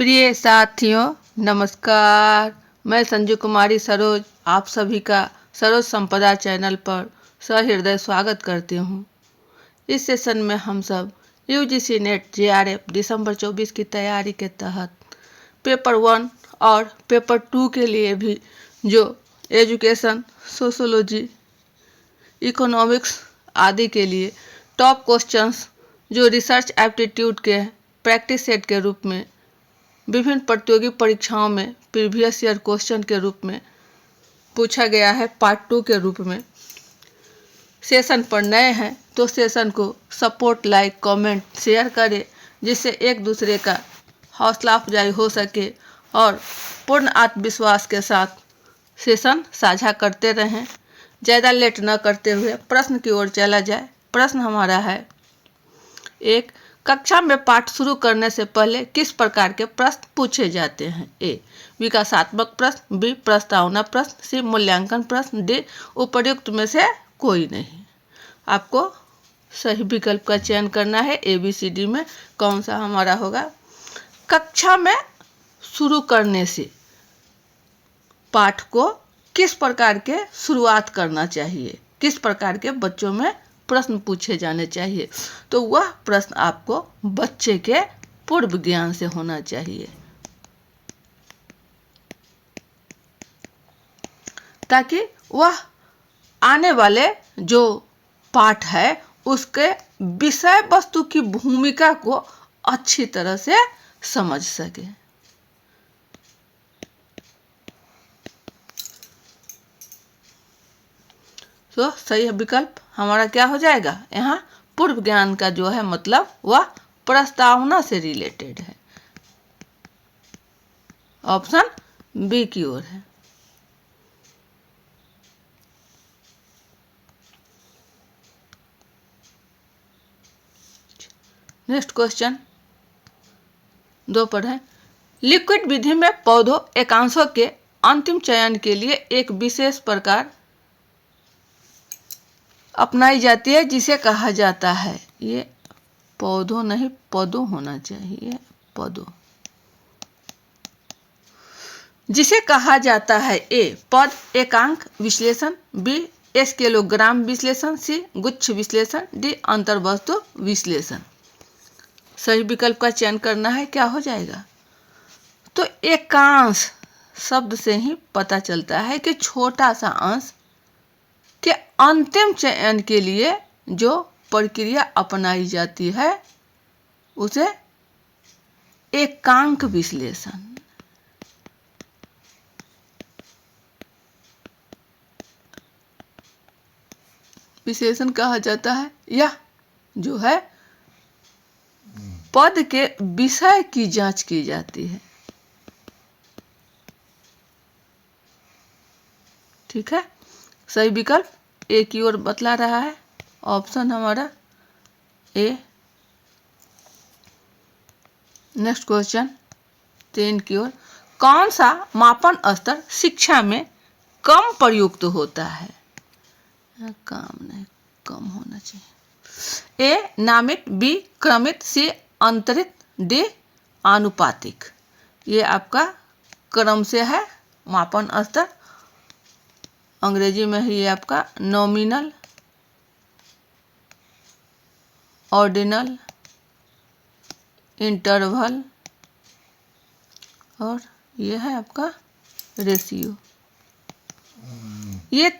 प्रिय साथियों नमस्कार। मैं संजू कुमारी सरोज आप सभी का सरोज संपदा चैनल पर सहृदय स्वागत करती हूँ। इस सेशन में हम सब यूजीसी नेट जेआरएफ दिसंबर 24 की तैयारी के तहत पेपर 1 और पेपर 2 के लिए भी जो एजुकेशन, सोशोलॉजी, इकोनॉमिक्स आदि के लिए टॉप क्वेश्चंस जो रिसर्च एप्टीट्यूड के प्रैक्टिस सेट के रूप में विभिन्न प्रतियोगी परीक्षाओं में प्रीवियस ईयर क्वेश्चन के रूप में पूछा गया है, पार्ट 2 के रूप में। सेशन पर नए हैं तो सेशन को सपोर्ट, लाइक, कमेंट, शेयर करें, जिससे एक दूसरे का हौसला अफजाई हो सके और पूर्ण आत्मविश्वास के साथ सेशन साझा करते रहें। ज़्यादा लेट न करते हुए प्रश्न की ओर चला जाए। प्रश्न हमारा है, एक, कक्षा में पाठ शुरू करने से पहले किस प्रकार के प्रश्न पूछे जाते हैं? ए, विकासात्मक प्रश्न, बी, प्रस्तावना प्रश्न, सी, मूल्यांकन प्रश्न, डी, उपर्युक्त में से कोई नहीं। आपको सही विकल्प का चयन करना है। ABCD में कौन सा हमारा होगा? कक्षा में शुरू करने से पाठ को किस प्रकार के शुरुआत करना चाहिए, किस प्रकार के बच्चों में प्रश्न पूछे जाने चाहिए, तो वह प्रश्न आपको बच्चे के पूर्व ज्ञान से होना चाहिए, ताकि वह आने वाले जो पाठ है उसके विषय वस्तु की भूमिका को अच्छी तरह से समझ सके। तो सही विकल्प हमारा क्या हो जाएगा? यहाँ पूर्व ज्ञान का जो है मतलब वह प्रस्तावना से रिलेटेड है। ऑप्शन बी की ओर है। नेक्स्ट क्वेश्चन 2 पर है, लिक्विड विधि में पौधों एकांशों के अंतिम चयन के लिए एक विशेष प्रकार अपनाई जाती है जिसे कहा जाता है, ये पौधों नहीं पौधों होना चाहिए, पौधों, जिसे कहा जाता है ए, पद एकांक विश्लेषण, बी, स्केलोग्राम विश्लेषण, सी, गुच्छ विश्लेषण, डी, अंतर्वस्तु विश्लेषण। सही विकल्प का चयन करना है। क्या हो जाएगा? तो एकांश शब्द से ही पता चलता है कि छोटा सा अंश के अंतिम चयन के लिए जो प्रक्रिया अपनाई जाती है उसे एकांक विश्लेषण, विश्लेषण कहा जाता है। यह जो है पद के विषय की जांच की जाती है। ठीक है, सही विकल्प ए की ओर बतला रहा है। ऑप्शन हमारा ए। नेक्स्ट क्वेश्चन 3 की ओर, कौन सा मापन स्तर शिक्षा में कम प्रयुक्त होता है? काम नहीं, कम होना चाहिए। ए, नामित, बी, क्रमित, सी, अंतरित, डी, आनुपातिक। ये आपका क्रम से है मापन स्तर। अंग्रेजी में ही आपका नॉमिनल, ऑर्डिनल, इंटरवल और ये है आपका रेशियो। ये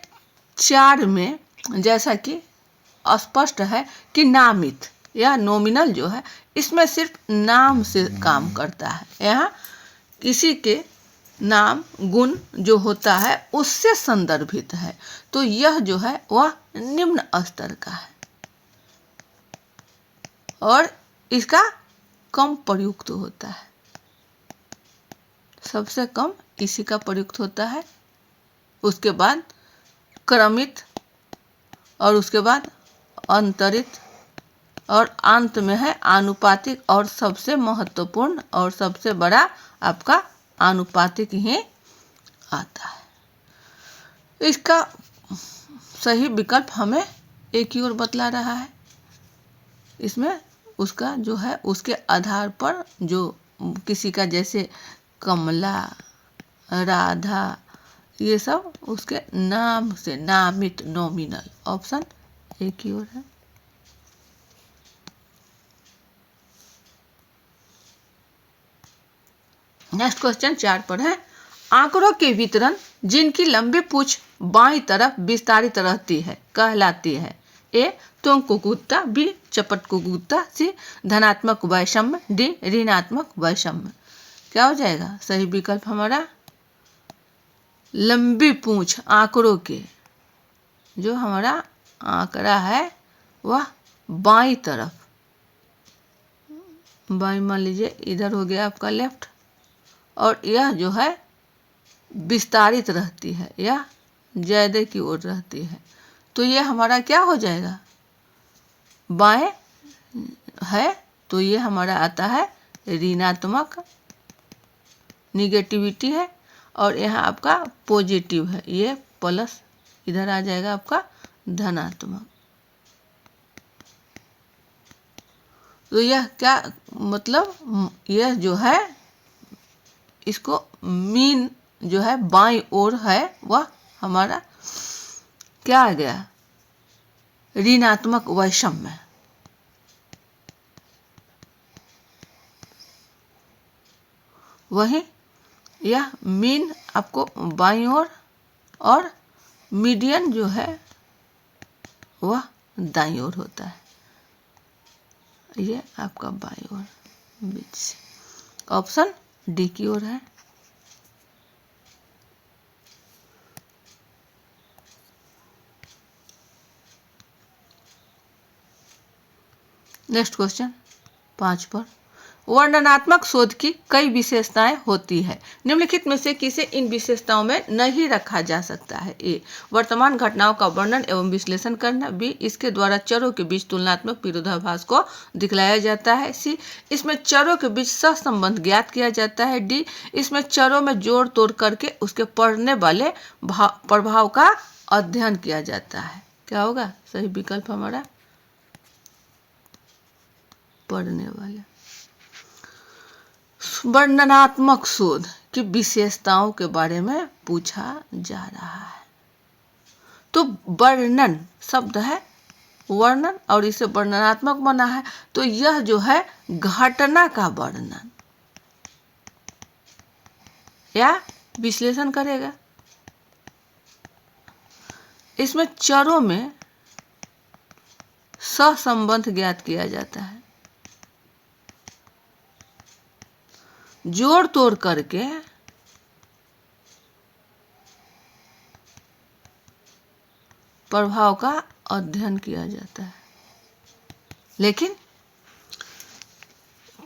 4 में जैसा कि स्पष्ट है कि नामित या नॉमिनल जो है इसमें सिर्फ नाम से काम करता है। यहाँ किसी के नाम, गुण जो होता है उससे संदर्भित है, तो यह जो है वह निम्न स्तर का है और इसका कम प्रयुक्त होता है। सबसे कम इसी का प्रयुक्त होता है, उसके बाद क्रमित और उसके बाद अंतरित और अंत में है आनुपातिक और सबसे महत्वपूर्ण और सबसे बड़ा आपका आनुपातिक ही आता है। इसका सही विकल्प हमें एक ही ओर बतला रहा है। इसमें उसका जो है उसके आधार पर जो किसी का जैसे कमला, राधा, ये सब उसके नाम से नामित, नॉमिनल। ऑप्शन ए की ओर है। नेक्स्ट क्वेश्चन 4 पर है, आंकड़ों के वितरण जिनकी लंबी पूंछ बाईं तरफ विस्तारित रहती है कहलाती है। ए तुंकुकुत्ता, बी चपटकुकुत्ता, सी धनात्मक वैषम्य, डी ऋणात्मक वैषम्य। क्या हो जाएगा सही विकल्प हमारा? लंबी पूंछ आंकड़ों के, जो हमारा आंकड़ा है वह बाईं तरफ, बाईं मान लीजिए इधर हो गया आपका लेफ्ट, और यह जो है विस्तारित रहती है या ज्यादा की ओर रहती है, तो यह हमारा क्या हो जाएगा? बाएं है तो ये हमारा आता है ऋणात्मक, निगेटिविटी है, और यहाँ आपका पॉजिटिव है, ये प्लस, इधर आ जाएगा आपका धनात्मक। तो यह क्या मतलब, यह जो है इसको मीन जो है बाईं ओर है, वह हमारा क्या आ गया? ऋणात्मक वैषम्य। वही यह मीन आपको बाईं ओर, और मीडियन जो है वह दाईं ओर होता है, ये आपका बाईं ओर बीच से। ऑप्शन डी की ओर है। नेक्स्ट क्वेश्चन 5 पर, वर्णनात्मक शोध की कई विशेषताएं होती है, निम्नलिखित में से किसे इन विशेषताओं में नहीं रखा जा सकता है? ए वर्तमान घटनाओं का वर्णन एवं विश्लेषण करना, बी इसके द्वारा चरों के बीच तुलनात्मक विरोधाभास को दिखलाया जाता है, सी इसमें चरों के बीच सहसंबंध ज्ञात किया जाता है, डी इसमें चरों में जोड़ तोड़ करके उसके पढ़ने वाले प्रभाव का अध्ययन किया जाता है। क्या होगा सही विकल्प हमारा? पढ़ने वाले। वर्णनात्मक शोध की विशेषताओं के बारे में पूछा जा रहा है, तो वर्णन शब्द है वर्णन, और इसे वर्णनात्मक बना है, तो यह जो है घटना का वर्णन या विश्लेषण करेगा। इसमें चरों में सहसंबंध ज्ञात किया जाता है, जोड़ तोड़ करके प्रभाव का अध्ययन किया जाता है। लेकिन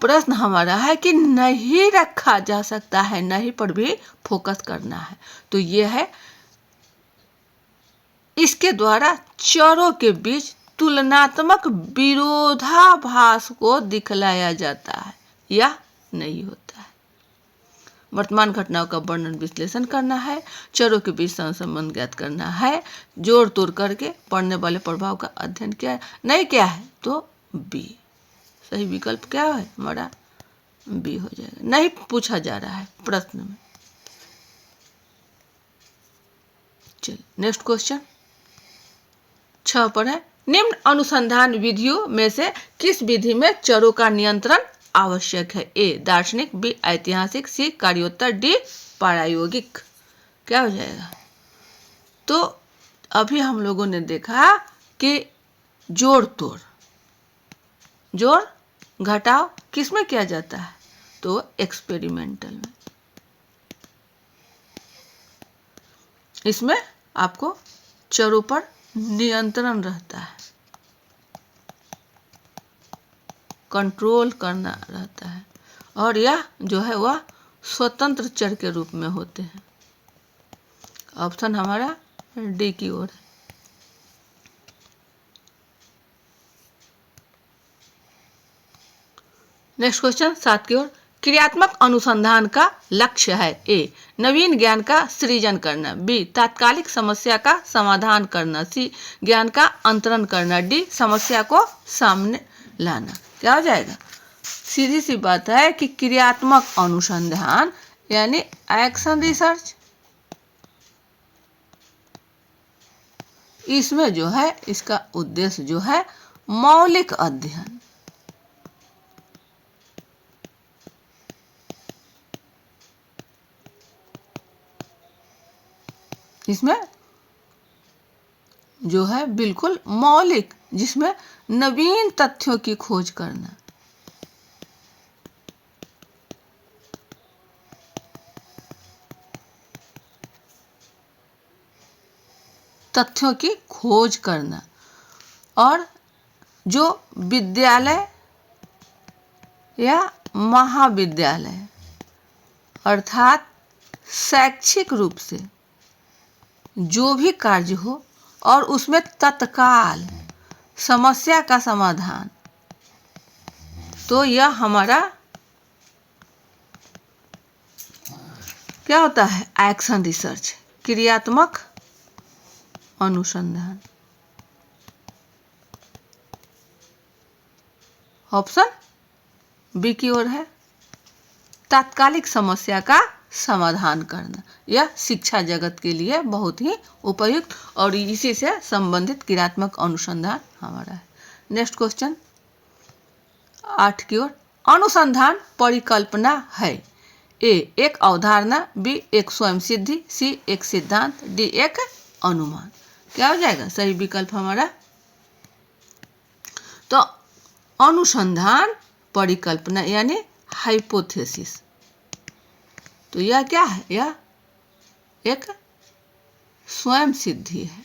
प्रश्न हमारा है कि नहीं रखा जा सकता है, नहीं पर भी फोकस करना है, तो यह है इसके द्वारा चरों के बीच तुलनात्मक विरोधाभास को दिखलाया जाता है या नहीं होता है। वर्तमान घटनाओं का वर्णन विश्लेषण करना है, चरों के बीच संबंध ज्ञात करना है, जोड़ तोड़ करके पढ़ने वाले प्रभाव का अध्ययन किया है, नहीं क्या है तो बी। सही विकल्प क्या है हमारा? बी हो जाएगा। नहीं पूछा जा रहा है प्रश्न में। चलिए नेक्स्ट क्वेश्चन 6 पर है, निम्न अनुसंधान विधियों में से किस विधि में चरों का नियंत्रण आवश्यक है? ए दार्शनिक, बी ऐतिहासिक, सी कार्योत्तर, डी प्रायोगिक। क्या हो जाएगा? तो अभी हम लोगों ने देखा कि जोड़ तोड़, जोड़ घटाव किस में किया जाता है? तो एक्सपेरिमेंटल में। इसमें आपको चरों पर नियंत्रण रहता है, कंट्रोल करना रहता है, और यह जो है वह स्वतंत्र चर के रूप में होते हैं। ऑप्शन हमारा डी की ओर है। नेक्स्ट क्वेश्चन 7 की ओर, क्रियात्मक अनुसंधान का लक्ष्य है। ए नवीन ज्ञान का सृजन करना, बी तात्कालिक समस्या का समाधान करना, सी ज्ञान का अंतरण करना, डी समस्या को सामने लाना। क्या हो जाएगा? सीधी सी बात है कि क्रियात्मक अनुसंधान यानी एक्शन रिसर्च, इसमें जो है इसका उद्देश्य जो है मौलिक अध्ययन, इसमें जो है बिल्कुल मौलिक, जिसमें नवीन तथ्यों की खोज करना, तथ्यों की खोज करना, और जो विद्यालय या महाविद्यालय अर्थात शैक्षिक रूप से जो भी कार्य हो और उसमें तत्काल समस्या का समाधान, तो यह हमारा क्या होता है, एक्शन रिसर्च, क्रियात्मक अनुसंधान। ऑप्शन बी की ओर है, तात्कालिक समस्या का समाधान करना। यह शिक्षा जगत के लिए बहुत ही उपयुक्त और इसी से संबंधित क्रियात्मक अनुसंधान हमारा है। नेक्स्ट क्वेश्चन 8 की ओर, अनुसंधान परिकल्पना है ए एक अवधारणा, बी एक स्वयं सिद्धि, सी एक सिद्धांत, डी एक अनुमान। क्या हो जाएगा सही विकल्प हमारा? तो अनुसंधान परिकल्पना यानी हाइपोथेसिस, तो यह क्या है, यह एक स्वयं सिद्धि है।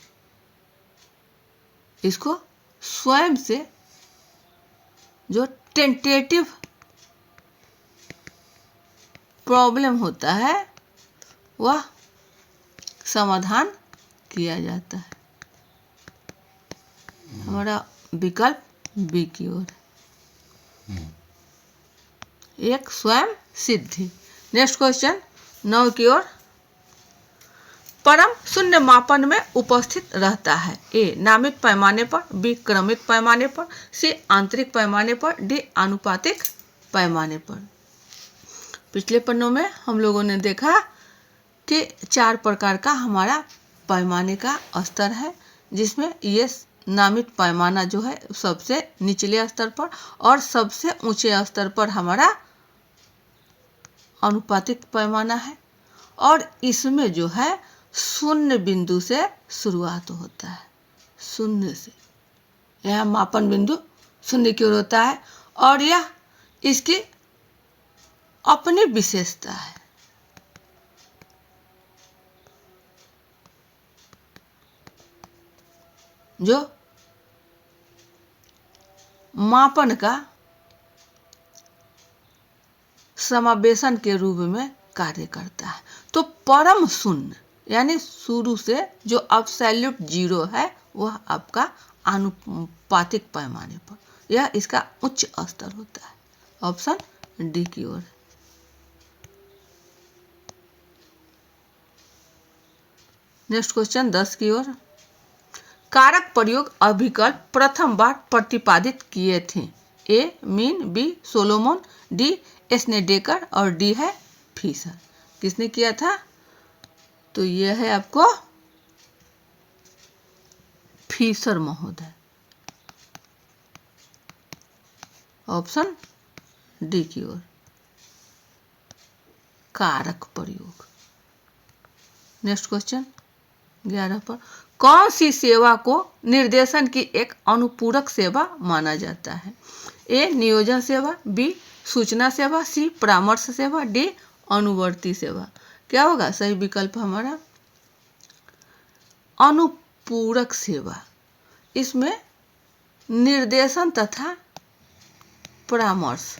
इसको स्वयं से जो टेंटेटिव प्रॉब्लम होता है वह समाधान किया जाता है। हमारा विकल्प बी की ओर, एक स्वयं सिद्धि। नेक्स्ट क्वेश्चन 9 की ओर, परम शून्य मापन में उपस्थित रहता है ए नामित पैमाने पर, बी क्रमिक पैमाने पर, सी आंतरिक पैमाने पर, डी आनुपातिक पैमाने पर। पिछले पन्नों में हम लोगों ने देखा कि 4 प्रकार का हमारा पैमाने का स्तर है, जिसमें ये नामित पैमाना जो है सबसे निचले स्तर पर और सबसे ऊंचे स्तर पर हमारा अनुपातिक पैमाना है, और इसमें जो है शून्य बिंदु से शुरुआत होता है, शून्य से। यह मापन बिंदु शून्य की ओर होता है और यह इसकी अपनी विशेषता है। जो मापन का समावेशन के रूप में कार्य करता है। तो परम शून्य यानी शुरू से जो एब्सोल्यूट जीरो है वह आपका आनुपातिक पैमाने पर, यह इसका उच्च स्तर होता है। ऑप्शन डी की ओर। नेक्स्ट क्वेश्चन 10 की ओर, कारक प्रयोग अभिकल्प प्रथम बार प्रतिपादित किए थे ए मीन, बी सोलोमन, डी स्नेडेकर और डी है फीसर। किसने किया था? तो यह है आपको फीसर महोदय। ऑप्शन डी की ओर, कारक प्रयोग। नेक्स्ट क्वेश्चन 11 पर, कौन सी सेवा को निर्देशन की एक अनुपूरक सेवा माना जाता है? ए नियोजन सेवा, बी सूचना सेवा, सी परामर्श सेवा, डी अनुवर्ती सेवा। क्या होगा सही विकल्प हमारा? अनुपूरक सेवा। इसमें निर्देशन तथा परामर्श,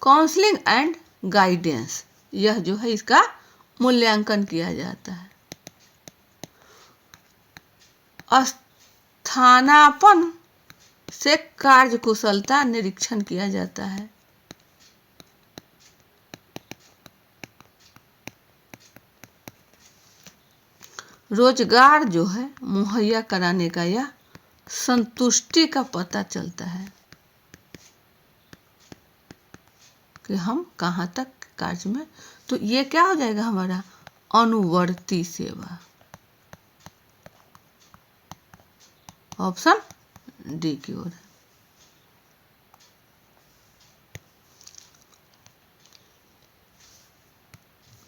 काउंसलिंग एंड गाइडेंस, यह जो है इसका मूल्यांकन किया जाता है। स्थानापन्न से कार्यकुशलता निरीक्षण किया जाता है। रोजगार जो है मुहैया कराने का यह संतुष्टि का पता चलता है कि हम कहाँ तक कार्य में, तो ये क्या हो जाएगा हमारा अनुवर्ती सेवा। ऑप्शन डी की ओर।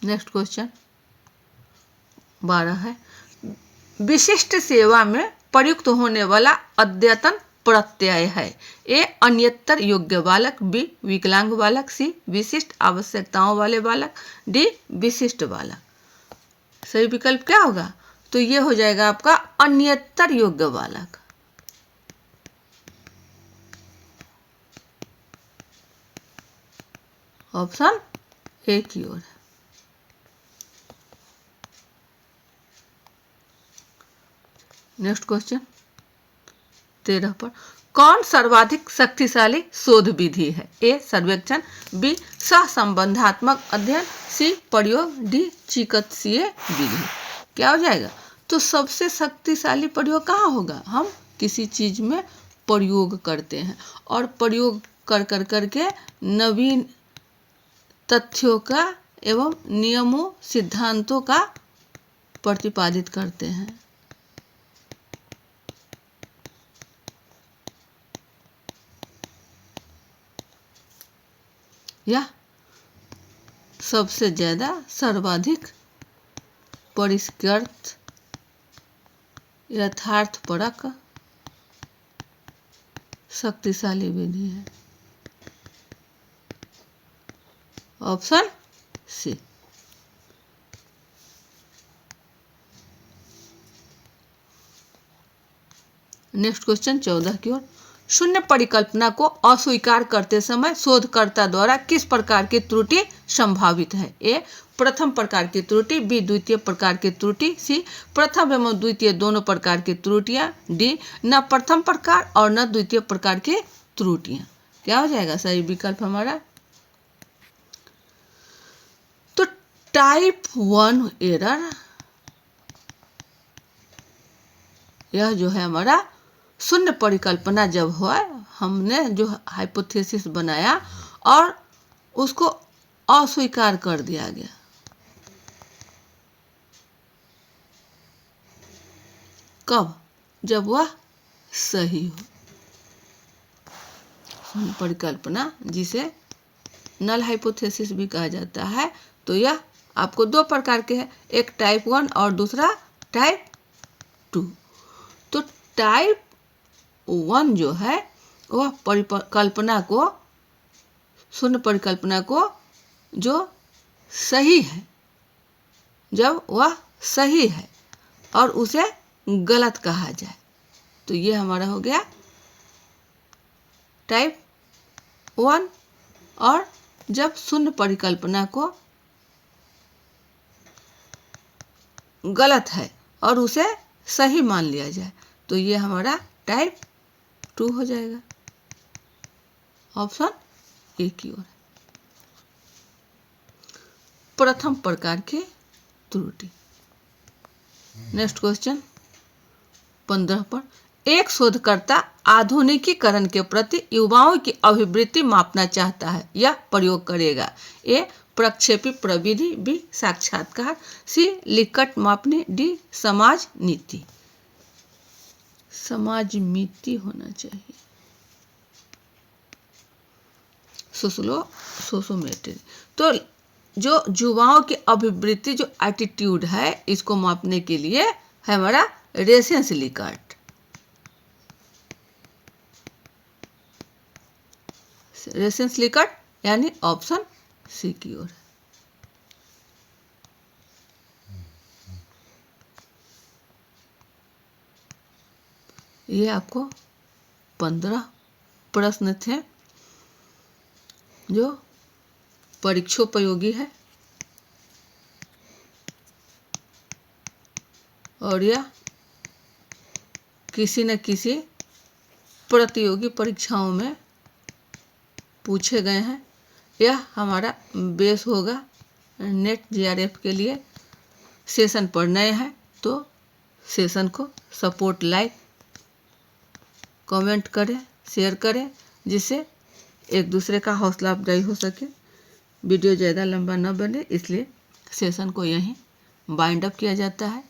नेक्स्ट क्वेश्चन 12 है, विशिष्ट सेवा में प्रयुक्त होने वाला अद्यतन प्रत्यय है। ए अन्यतर योग्य बालक, बी विकलांग बालक, सी विशिष्ट आवश्यकताओं वाले बालक, डी विशिष्ट बालक। सही विकल्प क्या होगा? तो ये हो जाएगा आपका अन्यतर योग्य बालक। ऑप्शन ए की ओर। नेक्स्ट क्वेश्चन 13 पर, कौन सर्वाधिक शक्तिशाली शोध विधि है? ए सर्वेक्षण, बी सहसंबंधात्मक अध्ययन, सी प्रयोग, डी चिकित्सीय विधि। क्या हो जाएगा? तो सबसे शक्तिशाली प्रयोग कहाँ होगा? हम किसी चीज में प्रयोग करते हैं और प्रयोग कर कर करके नवीन तथ्यों का एवं नियमों सिद्धांतों का प्रतिपादित करते हैं। या सबसे ज्यादा सर्वाधिक परिष्कृत यथार्थपरक शक्तिशाली विधि है। Option C. नेक्स्ट क्वेश्चन 14 की ओर, शून्य परिकल्पना को अस्वीकार करते समय शोधकर्ता द्वारा किस प्रकार की त्रुटि संभावित है? ए प्रथम प्रकार की त्रुटि, बी द्वितीय प्रकार की त्रुटि, सी प्रथम एवं द्वितीय दोनों प्रकार की त्रुटियां, डी न प्रथम प्रकार और न द्वितीय प्रकार की त्रुटियां। क्या हो जाएगा सही विकल्प हमारा? तो टाइप 1 एरर, यह जो है हमारा शून्य परिकल्पना जब हुआ, हमने जो हाइपोथेसिस बनाया और उसको अस्वीकार कर दिया गया। कब? जब वह सही हो। शून्य परिकल्पना जिसे नल हाइपोथेसिस भी कहा जाता है, तो यह आपको दो प्रकार के हैं, एक टाइप 1 और दूसरा टाइप 2। तो टाइप 1 जो है वह परिकल्पना को, शून्य परिकल्पना को जो सही है, जब वह सही है और उसे गलत कहा जाए, तो ये हमारा हो गया टाइप 1। और जब शून्य परिकल्पना को गलत है और उसे सही मान लिया जाए, तो ये हमारा टाइप 2 हो जाएगा। ऑप्शन ए की ओर। प्रथम प्रकार की त्रुटि। नेक्स्ट क्वेश्चन 15 पर, एक शोधकर्ता आधुनिकीकरण के प्रति युवाओं की अभिवृत्ति मापना चाहता है, यह प्रयोग करेगा। ए प्रक्षेपी प्रविधि, बी साक्षात्कार, सी लिकट मापनी, डी समाज नीति। समाज नीति होना चाहिए, सोशोमेट्री। तो जो युवाओं की अभिवृत्ति, जो एटीट्यूड है, इसको मापने के लिए है हमारा रेसेंस लिकट। रेसेंस लिकट यानी ऑप्शन सी की ओर। ये आपको 15 प्रश्न थे जो परीक्षोपयोगी है और यह किसी न किसी प्रतियोगी परीक्षाओं में पूछे गए हैं। यह हमारा बेस होगा नेट जीआरएफ के लिए। सेशन पर नए हैं तो सेशन को सपोर्ट, लाइक कमेंट करें, शेयर करें, जिससे एक दूसरे का हौसला अफजाई हो सके। वीडियो ज़्यादा लंबा न बने, इसलिए सेशन को यहीं वाइंड अप किया जाता है।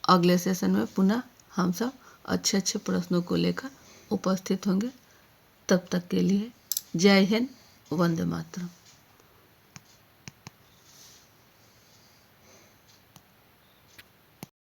अगले सेशन में पुनः हम सब अच्छे अच्छे प्रश्नों को लेकर उपस्थित होंगे। तब तक के लिए जय हिंद, वंदे मातरम।